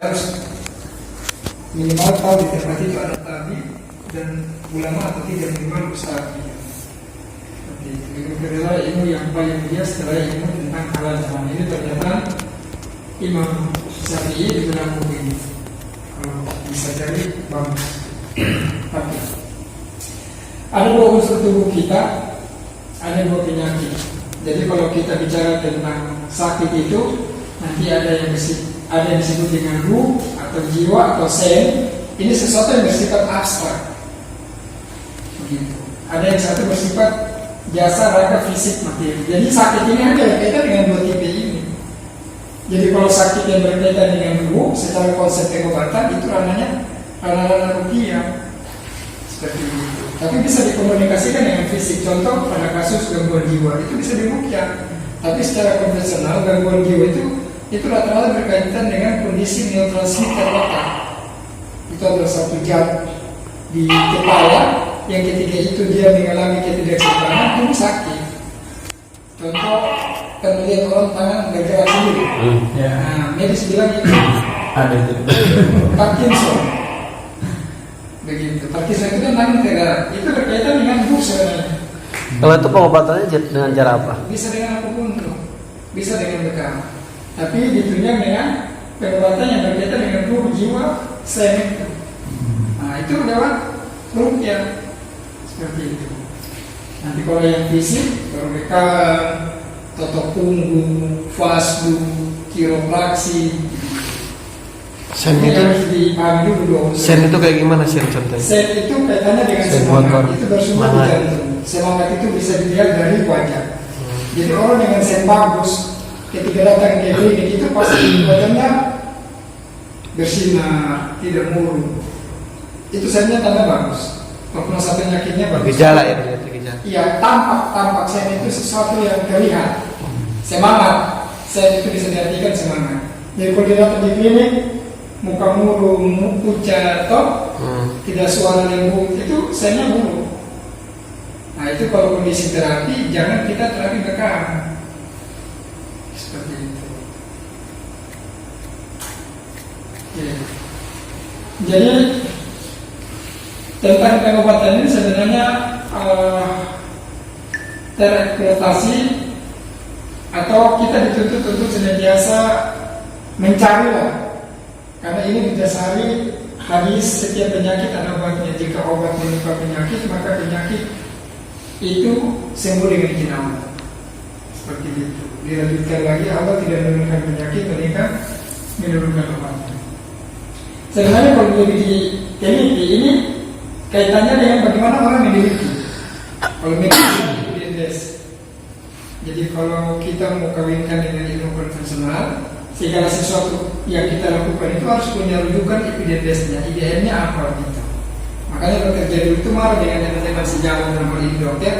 harus minimal tahu di tempat itu ada tabib dan ulama atau tidak, minimal usaha. Seperti itu. Ilmu kedua, ilmu yang paling mulia setelah ilmu tentang halal zaman ini ternyata Imam Syafi'i di dalam buku ini. Kalau bisa cari bagus. Tapi ada dua unsur tubuh kita, ada dua penyakit. Jadi kalau kita bicara tentang sakit itu, nanti ada yang disebut dengan ruh atau jiwa atau sen. Ini sesuatu yang bersifat abstrak. Begitu. Ada yang satu bersifat jasa, raga, fisik, materi. Jadi sakit ini ada kaitan dengan dua tipe ini. Jadi kalau sakit yang berkaitan dengan ruh, secara konsep pengobatan itu ranahnya ruqyah. Seperti itu. Tapi bisa dikomunikasikan dengan fisik. Contoh pada kasus gangguan jiwa itu bisa diruqyah. Tapi secara konvensional gangguan jiwa itu rata-rata berkaitan dengan kondisi neurotransmitter otak. Itu adalah satu zat di kepala yang ketika itu dia mengalami ketidakseimbangan itu sakit. Contoh kan melihat orang tangan bergerak sendiri. Nah, medis bilang itu ada itu. Parkinson. Begitu. Parkinson itu kan tangan tergerak. Itu berkaitan dengan ruh sebenarnya. Kalau itu pengobatannya dengan cara apa? Bisa dengan apapun tuh. Bisa dengan bekam. Tapi ditunjang dengan pengobatan yang berkaitan dengan ruh, jiwa, sen itu. Nah, itu lewat ruqyah. Seperti itu. Nanti kalau yang fisik, bekam, totok punggung, fasdu, kiropraksi. Sen ini itu harus dipahami dulu. Sen itu kayak gimana sih contohnya? Sen itu kaitannya dengan sen semangat. motor. Itu bersumber di jantung. Semangat itu bisa dilihat dari wajah. Jadi orang dengan sen bagus, ketika datang ke klinik itu pasti wajahnya bersinar, tidak murung. Itu sennya tanda bagus. Prognosa penyakitnya bagus. Gejala ya, gejala. Iya, tampak sen itu sesuatu yang terlihat. Semangat, sen itu bisa diartikan semangat. Jadi kalau dia datang di klinik, muka murung, pucat, tidak suara lembut, itu sennya murung. Nah itu kalau kondisi terapi, jangan kita terapi bekam. Seperti itu. Ya. Jadi tentang pengobatan ini sebenarnya tereksploitasi atau kita dituntut untuk senantiasa mencari lah, karena ini didasari hadis setiap penyakit ada obatnya. Jika obat menyebabkan penyakit, maka penyakit itu sembuh dengan izin Allah. Seperti itu. Dilanjutkan lagi, Allah tidak menurunkan penyakit, melainkan menurunkan obatnya. Sebenarnya kalau lebih teliti ini kaitannya dengan bagaimana orang meneliti. Kalau medis, jadi kalau kita mau kawinkan dengan ilmu konvensional, segala sesuatu yang kita lakukan itu harus punya rujukan evidence-nya, IDN-nya apa gitu. Makanya dokter Jadul itu marah dengan teman-teman sejauh dalam hal ini dokter.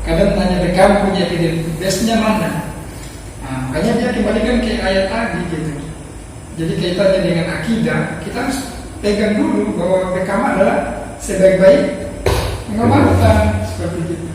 Kadang tanya bekam punya evidence-nya mana. Nah, makanya dia kembalikan ke ayat tadi gitu. Jadi kaitannya dengan akidah, kita harus pegang dulu bahwa bekam adalah sebaik-baik pengobatan seperti itu.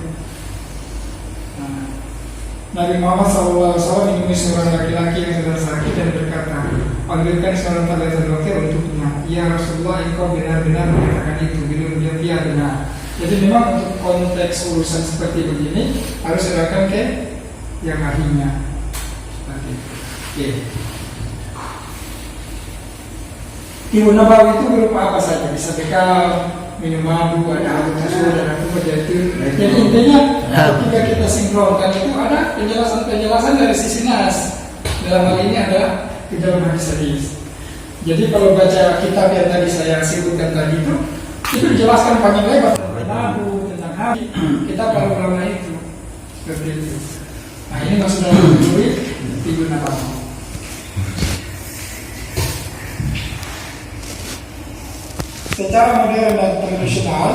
Nabi Muhammad SAW menemui seorang laki-laki yang sedang sakit dan berkata, panggilkan seorang tabib dokter untuknya. Ya Rasulullah, engkau benar-benar mengatakan itu. Bila dia benar. Jadi memang untuk konteks urusan seperti begini harus serahkan ke yang ahlinya. Seperti itu. Oke. Timbun Nabawi itu berupa apa saja? Bisa bekal, minum madu, ada air susu, ada apa jatuh. Jadi intinya ketika kita sinkronkan itu ada penjelasan dari sisi nas. Dalam hal ini adalah di dalam hadis. Jadi kalau baca kitab yang tadi saya sebutkan tadi itu dijelaskan panjang lebar tentang madu, tentang hati. Kita para ulama itu seperti itu. Nah ini masuk dalam murid Timbun Nabawi. Secara modern dan tradisional,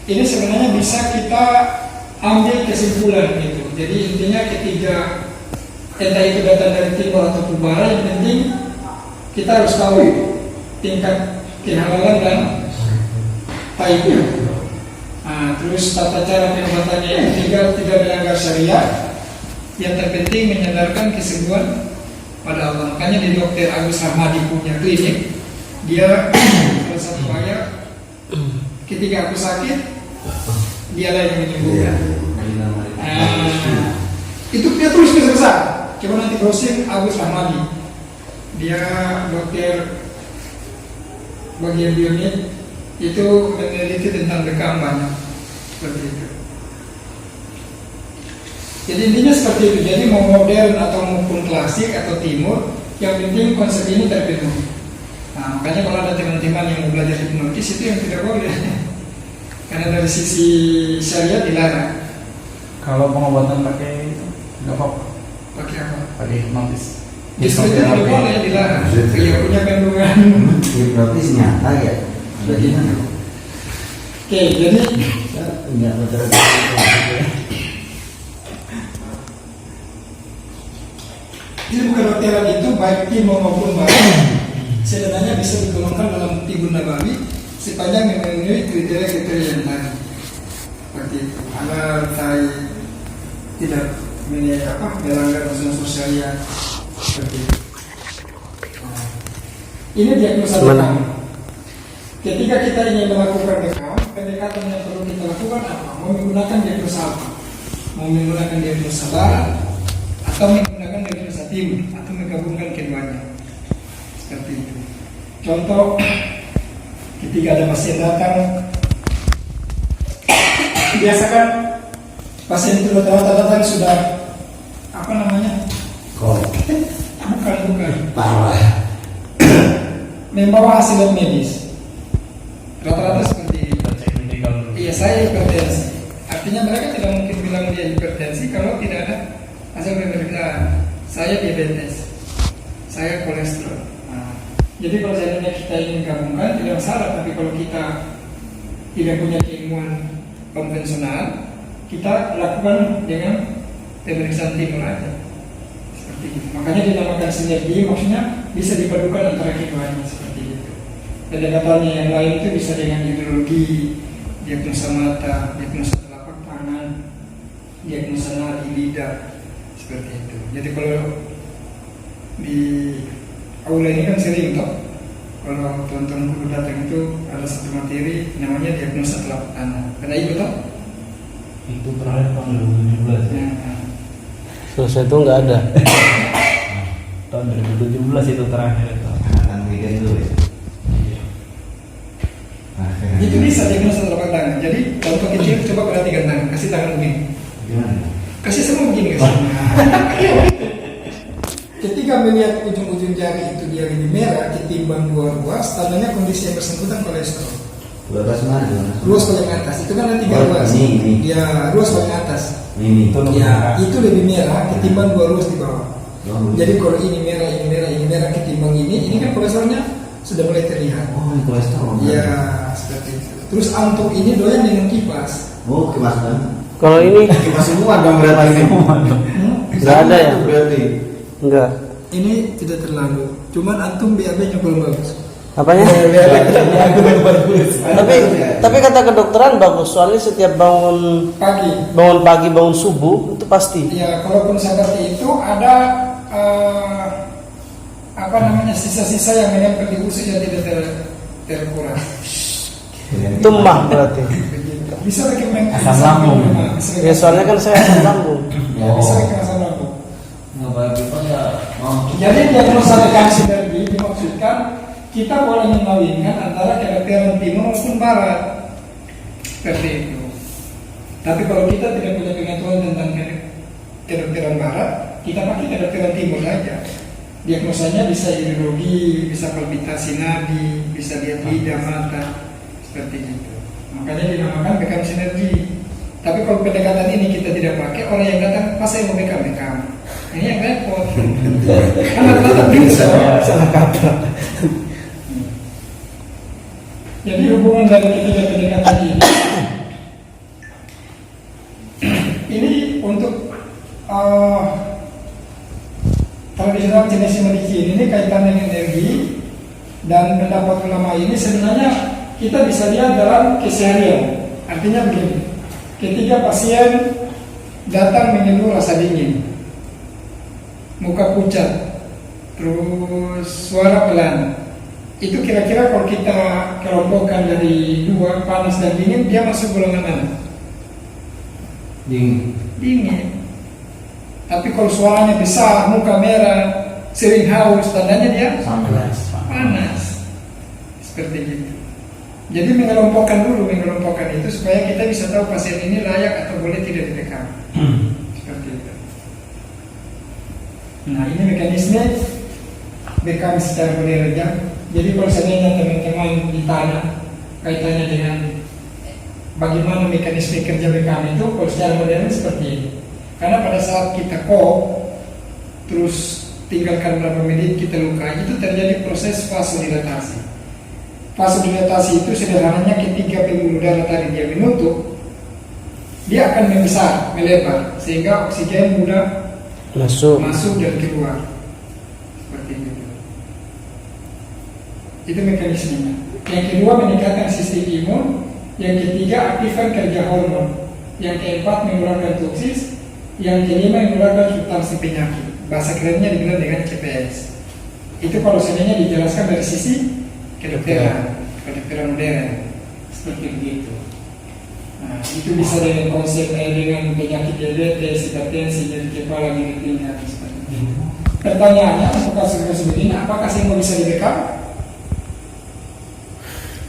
ini sebenarnya bisa kita ambil kesimpulan gitu. Jadi intinya ketika entah itu datang dari timur atau barat, yang penting kita harus tahu tingkat kehalalan dan taibnya. Nah, terus tata cara pengobatannya yang tidak melanggar syariat. Yang terpenting menyadarkan kesembuhan pada Allah. Makanya di Dr. Agus Rahmadi punya klinik, dia salah satu ayat, ketika aku sakit, dialah yang menyembuhkan. Itu dia tulis besar-besar. Coba nanti browsing Agus Rahmadi. Dia dokter bagian bionik, itu meneliti tentang bekam banyak seperti itu. Jadi intinya seperti itu. Jadi mau modern atau maupun klasik atau timur, yang penting konsep ini terpenuhi. Nah, makanya kalau ada teman-teman yang mau belajar hipnotis, itu yang tidak boleh. Karena dari sisi syariat dilarang. Kalau pengobatan pakai itu nggak apa-apa. Pakai apa? Pakai hipnotis. Justru itu tidak boleh, dilarang. Iya, punya kandungan. Hipnotis nyata ya. Bagaimana? Oke, jadi Enggak betul. ilmu kedokteran itu baik timur maupun barat sebenarnya bisa digolongkan dalam Tibun Nabawi sepanjang memenuhi kriteria-kriteria yang tadi. Seperti itu. Halal, tai, tidak melanggar unsur sosialnya. Seperti itu. Nah, ini diagnosa bekam. Ketika kita ingin melakukan bekam, pendekatan yang perlu kita lakukan apa? Mau menggunakan diagnosa apa? Mau menggunakan diagnosa barat atau menggunakan diagnosa timur atau menggabungkan keduanya? Seperti itu. Contoh, ketika ada pasien datang, biasakan pasien itu datang sudah apa namanya? Bukan. Parah. Membawa hasil lab medis. Rata-rata seperti ini. Cek medical dulu. Iya, saya hipertensi. Artinya mereka tidak mungkin bilang dia hipertensi kalau tidak ada hasil pemeriksaan. Saya diabetes, saya kolesterol. Nah, jadi kalau seandainya kita ingin gabungkan tidak masalah. Tapi kalau kita tidak punya keilmuan konvensional, kita lakukan dengan pemeriksaan timur aja. Seperti itu. Makanya dinamakan sinergi, maksudnya bisa dipadukan antara keduanya seperti itu. Pendekatannya yang lain itu bisa dengan hidrologi, diagnosa mata, diagnosa telapak tangan, diagnosa nadi lidah, seperti itu. Jadi kalau di aula ini kan sering toh, kalau tonton guru datang itu ada satu materi namanya diagnosa telapak tangan. Karena itu toh? Itu terakhir tahun 2017 ya. Nah, Selesai itu nggak ada. Tahun 2017 itu terakhir itu. Akan mikir dulu ya. Iya. itu bisa diagnosa telapak tangan. Jadi contoh kecil, coba perhatikan tangan, kasih tangan begini, Gimana? kasih semua begini kasih. Ketika melihat ujung-ujung jari itu dia lebih merah ketimbang dua ruas, tandanya kondisi yang bersangkutan kolesterol. Luas mana? Ruas paling atas itu kan ada tiga Oh, ruas. ini. Ya, ruas paling atas. Ini. Itu lebih Ya, merah. itu lebih merah ketimbang dua ruas di bawah. Oh, Jadi kalau ini merah, ini merah, ini merah ketimbang ini kan kolesterolnya sudah mulai terlihat. oh, ini kolesterol. Ya, seperti itu. Terus antuk ini doyan dengan kipas. Oh, kipas kan? Kalau ini Kipas semua dong berarti. nggak ada ya? Berarti. Nggak. Ini tidak terlalu. Cuman antum BAB-nya kurang bagus. Apanya? Tapi kata kedokteran bagus. Soalnya setiap bangun Pagi. bangun subuh itu pasti. Ya, kalaupun seperti itu ada apa namanya sisa-sisa yang menempel di usus yang tidak terkuras. Tumbang berarti. Bisa lagi Asam lambung. Ya soalnya kan saya asam lambung. Ya, bisa lagi asam lambung. Nggak bagi ya. Oh. Jadi diagnosa rekam sinergi dimaksudkan kita boleh mengawinkan antara kedokteran timur maupun barat. Seperti itu. Tapi kalau kita tidak punya pengetahuan tentang kedokteran barat, kita pakai kedokteran timur saja. Diagnosanya bisa hidrologi, bisa palpitasi nadi, bisa lihat lidah mata, seperti itu. Makanya dinamakan bekam sinergi. Tapi kalau pendekatan ini kita tidak pakai, orang yang datang pas saya mau bekam. Ini yang repot. Karena tetap bisa Salah kaprah. Jadi hubungan dari ketiga pendekatan ini untuk tradisional jenis medicine ini kaitan dengan energi dan pendapat ulama ini sebenarnya kita bisa lihat dalam keseharian. Artinya begini, ketika pasien datang mengeluh rasa dingin, muka pucat, terus suara pelan. Itu kira-kira kalau kita kelompokkan dari dua, panas dan dingin, dia masuk golongan mana? Dingin. Tapi kalau suaranya besar, muka merah, sering haus, tandanya dia panas. Seperti itu. Jadi mengelompokkan itu supaya kita bisa tahu pasien ini layak atau boleh tidak dibekam. Seperti itu. Nah, ini mekanisme bekam secara modern. Jadi kalau seandainya teman-teman ditanya kaitannya dengan bagaimana mekanisme kerja bekam itu, kalau secara modern seperti ini. Karena pada saat kita terus tinggalkan beberapa menit kita luka, itu terjadi proses vasodilatasi. Vasodilatasi itu sederhananya ketika pembuluh darah tadi dia menutup, dia akan membesar, melebar, sehingga oksigen mudah masuk dan keluar. Seperti itu. Itu mekanismenya. Yang kedua, meningkatkan sistem imun. Yang ketiga, aktifkan kerja hormon. Yang keempat, mengurangi toksis. Yang kelima, mengurangi substansi penyakit. Bahasa kerennya dibilang dengan CPS. Itu kalau seandainya dijelaskan dari sisi kedokteran modern, seperti begitu. Nah, itu bisa dengan konsep dengan penyakit diabetes, hipertensi, nyeri kepala, nyeri pinggang, seperti itu. Pertanyaannya, untuk kasus begini, apakah semua bisa dibekam?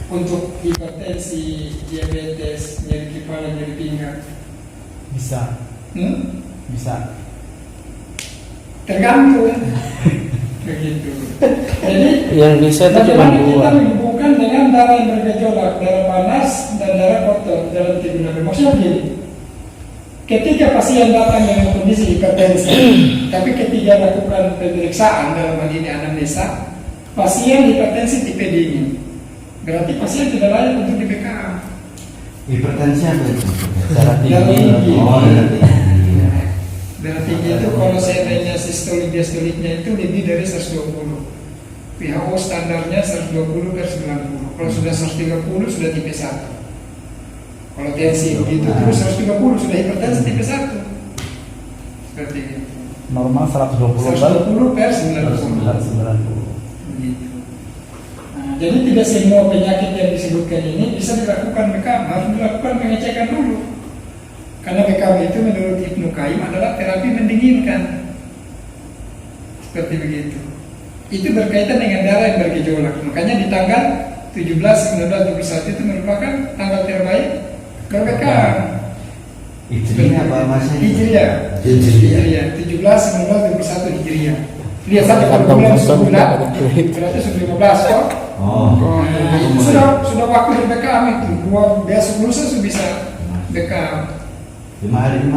Untuk hipertensi, diabetes, nyeri kepala, nyeri pinggang, Bisa. Bisa. tergantung. Begitu. Jadi Yang bisa itu cuma bagaimana kita dua. menghubungkan dengan darah yang bergejolak, darah panas dan darah kotor dalam tubuh Nabi. Maksudnya begini, ketika pasien datang dengan kondisi hipertensi, tapi ketika lakukan pemeriksaan dalam hal ini anamnesa, pasien hipertensi tipe dingin, berarti pasien tidak layak untuk dibekam. Hipertensi apa itu? Darah tinggi. Oh, darah tinggi. Darah tinggi itu kalau seandainya sistolik diastoliknya itu lebih dari 120. WHO standarnya 120 per 90. Kalau sudah 130 sudah tipe 1. Kalau tensi begitu terus 130 sudah hipertensi tipe 1. Seperti itu. Normal 120 120 per 90. 90. Begitu. Nah, jadi tidak semua penyakit yang disebutkan ini bisa dilakukan bekam, harus dilakukan pengecekan dulu. Karena bekam itu menurut Ibnu Qayyim adalah terapi mendinginkan. Seperti begitu. Itu berkaitan dengan darah yang bergejolak. Makanya di tanggal 17, 19, 21 itu merupakan tanggal terbaik berbekam. Hijriah apa masanya? Hijriah. 17, 19, 21 Hijriah. Lihat saja kalau bulan sebulan berarti sudah 15 kok. Oh. Itu sudah waktu berbekam itu. Besok lusa sudah bisa bekam. 5 hari. 3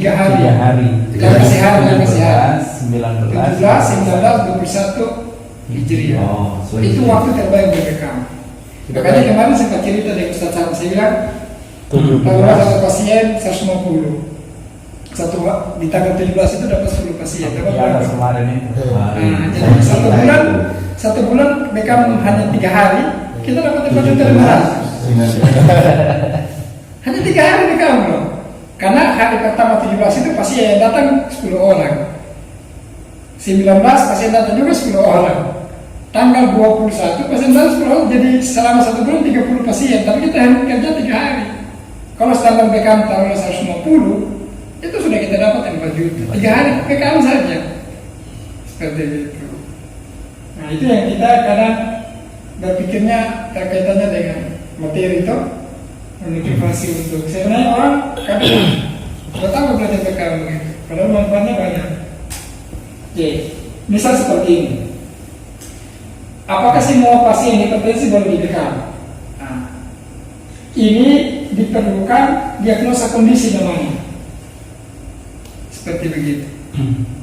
hari. 3 hari. Yang masih hari, yang masih hari. 19. 17, 19, 21 Hijriah. Oh, so itu itu. waktu terbaik berbekam. Makanya kemarin saya cerita dengan Ustaz Sam, saya bilang 17. kalau satu pasien 150. Di tanggal 17 itu dapat 10 pasien. Dapat Ya, berapa? kemarin itu. Jadi satu bulan bekam hanya 3 hari, kita dapat tempat terbaik. Hanya 3 hari bekam loh. Karena hari pertama 17 itu pasien yang datang 10 orang. 19 pasien datang juga 10 orang. Tanggal 21 pasien datang 10 orang. Jadi selama 1 bulan 30 pasien. Tapi kita hanya kerja 3 hari. Kalau standar bekam tahun 150, itu sudah kita dapat 4 juta. 3 hari bekam saja. Seperti itu. Nah itu yang kita kadang berpikirnya terkaitannya dengan materi itu. Motivasi untuk sebenarnya orang kadang tidak tahu belajar bekam begitu, padahal manfaatnya banyak. Oke, misal seperti ini. Apakah semua pasien hipertensi boleh dibekam? Nah, ini diperlukan diagnosa kondisi namanya. Seperti begitu.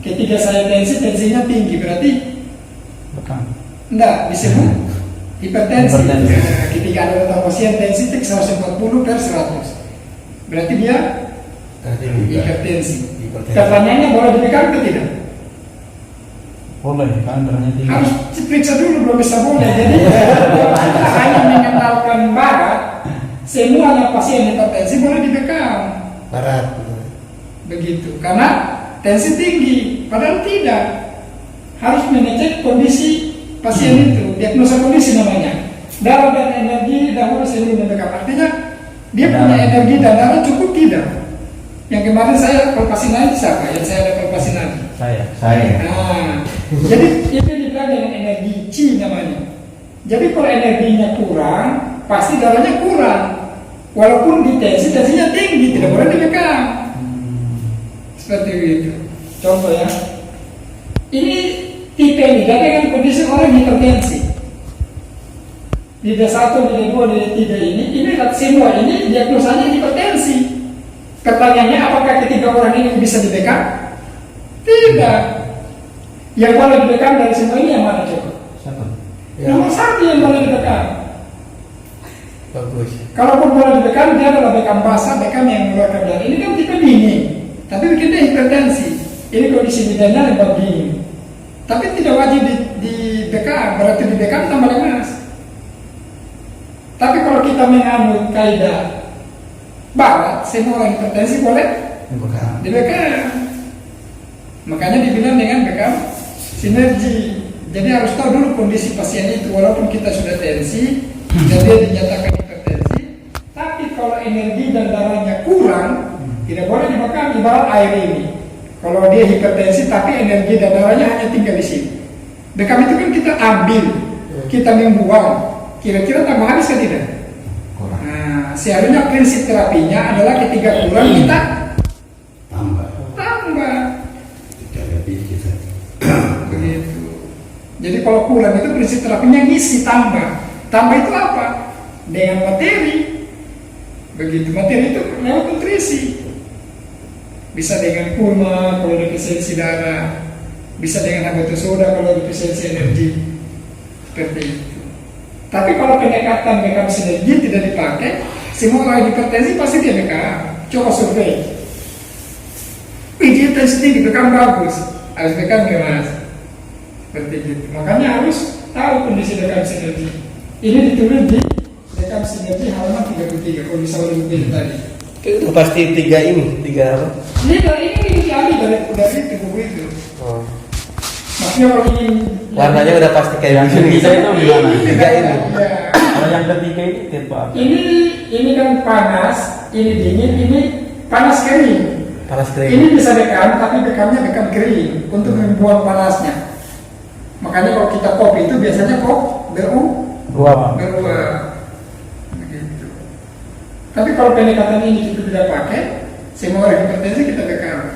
Ketika saya tensinya tinggi, berarti Bekam. enggak disebut hipertensi. Ketika ada datang pasien tensi 140 per 100, berarti dia hipertensi. Pertanyaannya boleh dibekam atau tidak? Boleh, kan darahnya tinggi. Harus diperiksa dulu, belum bisa boleh. Jadi kita hanya mengenalkan barat, semuanya pasien hipertensi boleh dibekam. Barat. Begitu, karena tensi tinggi, padahal tidak. harus mengecek kondisi pasien itu, diagnosa kondisi namanya. Darah dan energi dahulu sebelum membackup. Artinya dia punya energi dan darah cukup tidak? Yang kemarin saya pelepasin lagi siapa? Yang saya ada pelepasin lagi. Saya. Nah, jadi itu dibilang dengan energi Qi namanya. Jadi kalau energinya kurang, pasti darahnya kurang. Walaupun tensinya tinggi, tidak boleh dibekam. Seperti itu. Contoh ya. Ini tipe ini dengan kondisi orang hipertensi. Lidah 1, lidah 2, lidah 3 ini semua ini diagnosanya hipertensi. Pertanyaannya, apakah ketiga orang ini bisa dibekam? Tidak. Yang boleh dibekam dari semua ini yang mana coba? Satu. Nomor 1 yang boleh dibekam. Bagus. Kalaupun boleh dibekam, dia adalah bekam basah, bekam yang mengeluarkan darah. Ini kan tipe dingin, tapi bikin dia hipertensi. Ini kondisi lidahnya lembab dingin. Tapi tidak wajib dibekam, berarti dibekam tambah lemas. Tapi kalau kita menganut kaidah barat, semua orang hipertensi boleh dibekam. Makanya dibilang dengan bekam sinergi. Jadi harus tahu dulu kondisi pasien itu. Walaupun kita sudah tensi dan dia dinyatakan hipertensi, tapi kalau energi dan darahnya kurang, tidak boleh dibekam. Ibarat air ini, kalau dia hipertensi tapi energi dan darahnya hanya tinggal di sini, bekam itu kan kita ambil, kita membuang. Kira-kira tambah habis kan tidak? Nah, seharusnya prinsip terapinya adalah ketika kurang kita tambah. Begitu. Jadi kalau kurang itu prinsip terapinya ngisi tambah. Tambah itu apa? Dengan materi. Begitu. Materi itu lewat nutrisi. Bisa dengan kurma kalau defisiensi darah, bisa dengan habatus soda kalau defisiensi energi. Seperti itu. Tapi kalau pendekatan bekam sinergi tidak dipakai, semua orang hipertensi pasti dia bekam. Coba survei. Dia tensi tinggi, bekam bagus. Harus bekam gimana? Seperti itu. Makanya harus tahu kondisi bekam sinergi. Ini ditulis di bekam sinergi halaman 33. Kalau bisa lebih tadi. Itu pasti 3 ini, 3 apa? Ini diambil dari buku itu. Oh. Maksudnya kalau ini Warnanya udah pasti kayak Yang begini. ketiga itu gimana? 3 ini. Kalau yang ketiga ini tipe apa? Ini kan panas, ini dingin, ini panas kering. Panas kering. Ini bisa bekam, tapi bekamnya bekam kering untuk membuang panasnya. Makanya kalau kita kopi itu biasanya kok Dua. beruap. Begitu. Tapi kalau pendekatan ini kita tidak pakai, semua orang hipertensi kita bekam.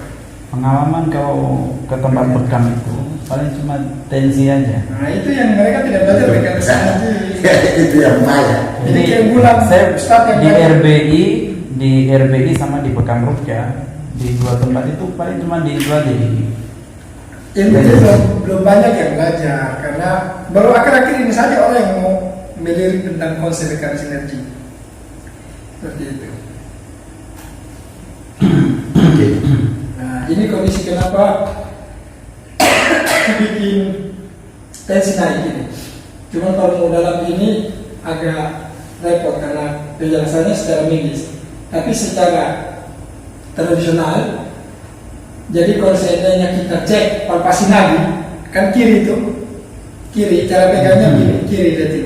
Pengalaman kau ke tempat bekam itu paling cuma tensi aja. Nah itu yang mereka tidak belajar bekam sinergi. Itu yang bahaya. Jadi kayak bulan Saya Ustadz yang di banyak. RBI sama di Bekam Rukja, di 2 tempat itu paling cuma di itu aja. Ilmu itu belum banyak yang belajar karena baru akhir-akhir ini saja orang yang mau melirik tentang konsep bekam sinergi. Seperti itu. Nah, ini kondisi kenapa bikin tensi naik ini. Cuma kalau mau dalam ini agak repot karena penjelasannya secara medis. Tapi secara tradisional, jadi kalau seandainya kita cek palpasi nadi, kan kiri itu, kiri cara pegangnya kiri berarti.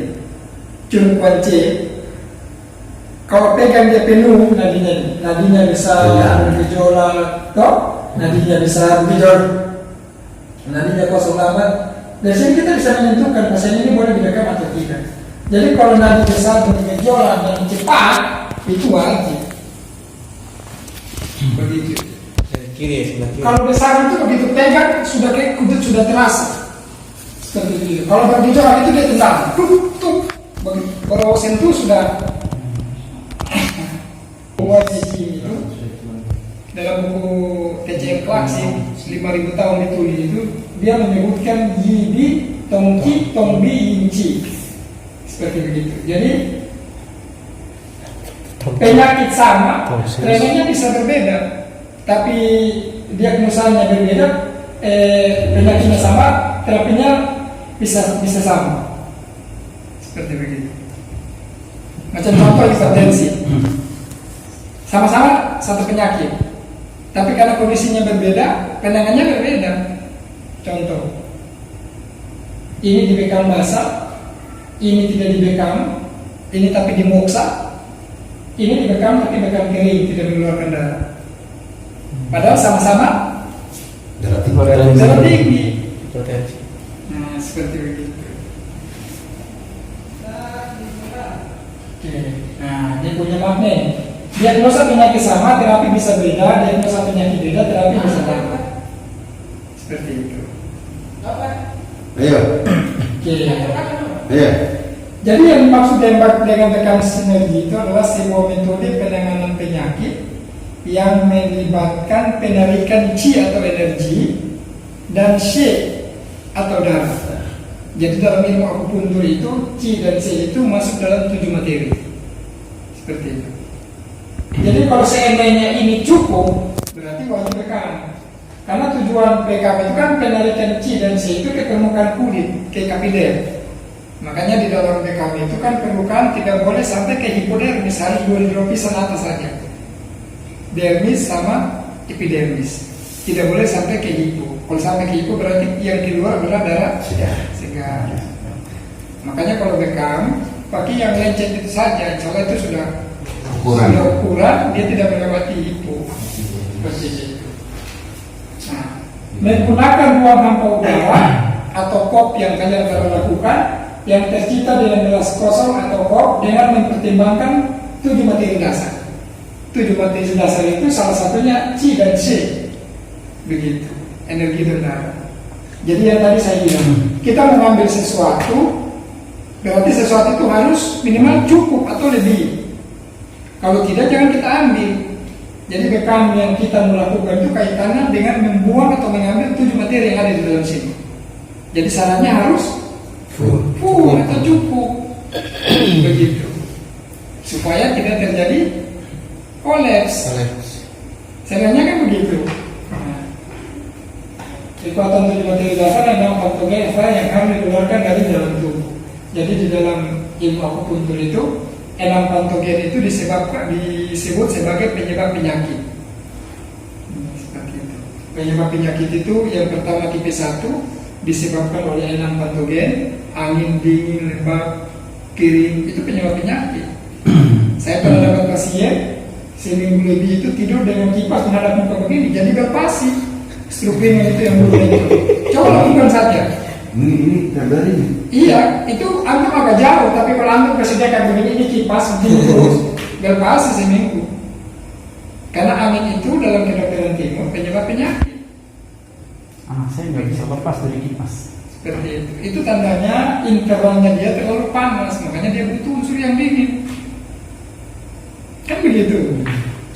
Cuma kunci. Kalau pegang dia penuh nadinya bisa bergejolak, toh nadinya bisa bergejolak, nadinya kosong lama. Dari sini kita bisa menentukan pasien ini boleh dibekam atau tidak. Jadi kalau nadi besar bergejolak dan cepat itu wajib. Begitu. Kiri, sebelah kiri. Kalau besar itu begitu pegang sudah kayak kudut sudah terasa. Seperti itu. Kalau bergejolak itu dia tendang, tuh. Kalau sentuh sudah. Wajib itu dalam buku TCM klasik 5.000 tahun ditulis itu dia menyebutkan Yibi, Tongki, Tongbi, Inci seperti begitu. Jadi penyakit sama, trennya bisa berbeda, tapi diagnosanya berbeda. Penyakitnya sama, terapinya bisa sama. Seperti begitu. Macam contoh hipertensi. Sama-sama satu penyakit, tapi karena kondisinya berbeda, penanganannya berbeda. Contoh, ini dibekam basah, ini tidak dibekam, ini tapi dimoksa, ini dibekam tapi bekam kering, tidak mengeluarkan darah. Padahal sama-sama Darah darah tinggi. tinggi. Hipertensi. Nah, seperti begitu. Oke. Nah, dia punya magnet. Diagnosa penyakit sama, terapi bisa beda. Diagnosa penyakit beda, terapi bisa sama. Seperti itu. Ayo, Oke. ayo. Jadi yang dimaksud dengan bekam sinergi itu adalah sebuah metode penanganan penyakit yang melibatkan penarikan Qi atau energi dan Shi atau darah. Jadi dalam ilmu akupuntur itu Qi dan Shi itu masuk dalam 7 materi. Seperti itu. Jadi kalau seandainya ini cukup, berarti wajib bekam. Karena tujuan bekam itu kan penarikan Qi dan Shi itu ke permukaan kulit, ke kapiler. Makanya di dalam bekam itu kan permukaan tidak boleh sampai ke hipodermis, harus 2 hidropisan atas saja. Dermis sama epidermis. Tidak boleh sampai ke hipo. Kalau sampai ke hipo berarti yang keluar adalah darah segar. Makanya kalau bekam pakai yang lecet itu saja, insya Allah itu sudah ukuran, dia tidak melewati hipo. Seperti itu. Nah, menggunakan ruang hampa udara atau kop yang kalian telah lakukan, yang tercipta dengan gelas kosong atau kop dengan mempertimbangkan 7 materi dasar. 7 materi dasar itu salah satunya Qi dan Shi. Begitu, energi dan darah. Jadi yang tadi saya bilang, kita mengambil sesuatu, berarti sesuatu itu harus minimal cukup atau lebih. Kalau tidak, jangan kita ambil. Jadi bekam yang kita melakukan itu kaitannya dengan membuang atau mengambil 7 materi yang ada di dalam sini. Jadi sarannya harus full atau cukup. Begitu. Supaya tidak terjadi kolaps. Sebenarnya kan begitu. Nah, kekuatan 7 materi dasar adalah patogen yang harus dikeluarkan dari dalam tubuh. Jadi di dalam ilmu akupuntur itu 6 patogen itu disebut sebagai penyebab penyakit. Seperti itu. Penyebab penyakit itu yang pertama tipe 1 disebabkan oleh 6 patogen, angin dingin, lembab, kering, itu penyebab penyakit. Saya pernah dapat pasien seminggu lebih itu tidur dengan kipas menghadap muka begini, jadi berpasi. Strukturnya itu yang dulu itu. Coba lakukan saja. Ini dari ini. Iya, itu antum agak jauh, tapi kalau antum kesediakan begini, ini kipas begini terus, berpasi seminggu. Karena angin itu dalam kedokteran timur penyebab penyakit. Saya nggak bisa lepas dari kipas. Seperti itu. Itu tandanya internalnya dia terlalu panas, makanya dia butuh unsur yang dingin. Kan begitu.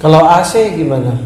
Kalau AC gimana?